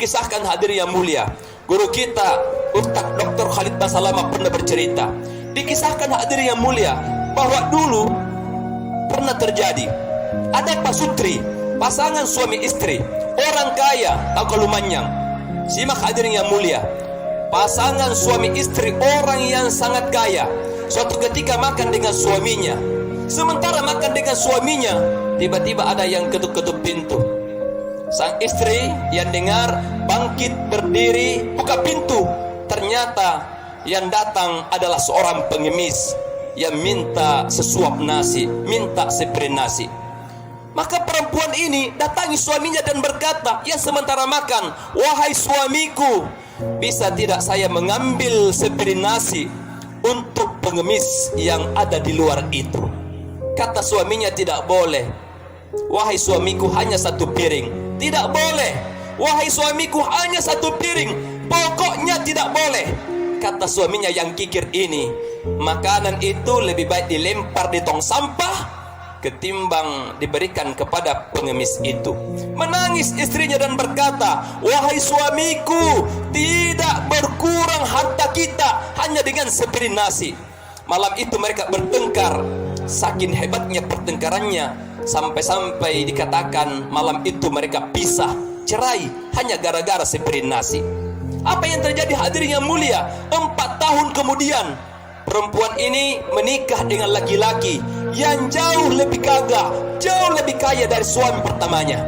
dikisahkan hadirin yang mulia, guru kita Ustaz Dr. Khalid Basalamah pernah bercerita. Dikisahkan hadirin yang mulia bahwa dulu pernah terjadi ada pasutri, pasangan suami istri, orang kaya atau kalumanyang. Simak hadirin yang mulia, pasangan suami istri orang yang sangat kaya. Suatu ketika makan dengan suaminya. Sementara makan dengan suaminya, tiba-tiba ada yang ketuk-ketuk pintu. Sang istri yang dengar bangkit berdiri buka pintu. Ternyata yang datang adalah seorang pengemis yang minta sesuap nasi, minta sepiring nasi. Maka perempuan ini datangi suaminya dan berkata, ya sementara makan, wahai suamiku, bisa tidak saya mengambil sepiring nasi untuk pengemis yang ada di luar itu? Kata suaminya, tidak boleh. Wahai suamiku, hanya satu piring. Tidak boleh. Wahai suamiku, hanya satu piring. Pokoknya tidak boleh. Kata suaminya yang kikir ini, makanan itu lebih baik dilempar di tong sampah ketimbang diberikan kepada pengemis itu. Menangis istrinya dan berkata, wahai suamiku, tidak berkurang harta kita hanya dengan sepiring nasi. Malam itu mereka bertengkar. Saking hebatnya pertengkarannya, sampai-sampai dikatakan malam itu mereka pisah, cerai, hanya gara-gara sepiring nasi. Apa yang terjadi hadirin yang mulia? 4 tahun kemudian perempuan ini menikah dengan laki-laki yang jauh lebih gagah, jauh lebih kaya dari suami pertamanya.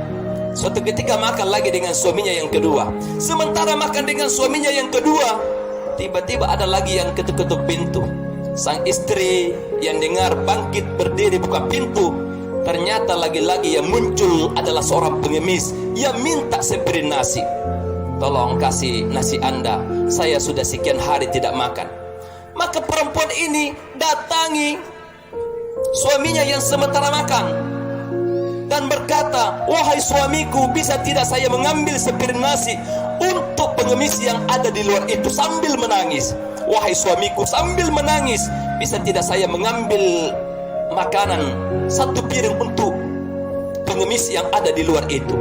Suatu ketika makan lagi dengan suaminya yang kedua. Sementara makan dengan suaminya yang kedua, tiba-tiba ada lagi yang ketuk-ketuk pintu. Sang istri yang dengar bangkit berdiri buka pintu. Ternyata lagi-lagi yang muncul adalah seorang pengemis yang minta sepiring nasi. Tolong kasih nasi Anda, saya sudah sekian hari tidak makan. Maka perempuan ini datangi suaminya yang sementara makan dan berkata, wahai suamiku, bisa tidak saya mengambil sepiring nasi untuk pengemis yang ada di luar itu, sambil menangis. Wahai suamiku, sambil menangis, bisa tidak saya mengambil makanan satu piring untuk pengemis yang ada di luar itu?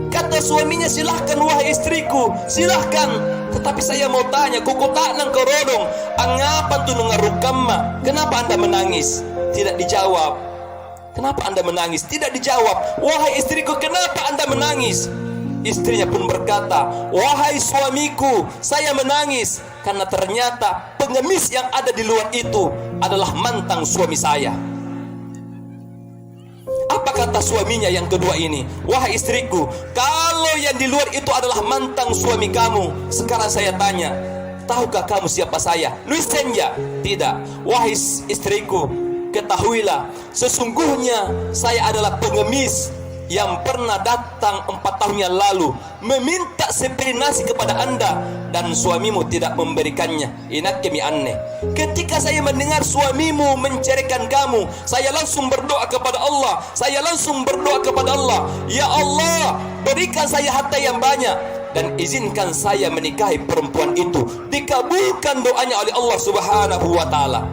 Kata suaminya, silahkan wahai istriku, silahkan. Tetapi saya mau tanya, kuku tak nang kerodong, angapan tu nungarukamma, kenapa anda menangis? Tidak dijawab. Kenapa anda menangis? Tidak dijawab. Wahai istriku, kenapa anda menangis? Istrinya pun berkata, wahai suamiku, saya menangis karena ternyata pengemis yang ada di luar itu adalah mantan suami saya. Apa kata suaminya yang kedua ini? Wahai istriku, kalau yang di luar itu adalah mantan suami kamu, sekarang saya tanya, tahukah kamu siapa saya? Luis Senja? Tidak. Wahai istriku, ketahuilah, sesungguhnya saya adalah pengemis yang pernah datang 4 tahun yang lalu meminta sepiring nasi kepada anda dan suamimu tidak memberikannya. Inak kami aneh. Ketika saya mendengar suamimu menceraikan kamu, saya langsung berdoa kepada Allah. Saya langsung berdoa kepada Allah, ya Allah, berikan saya harta yang banyak dan izinkan saya menikahi perempuan itu. Dikabulkan doanya oleh Allah Subhanahu wa taala.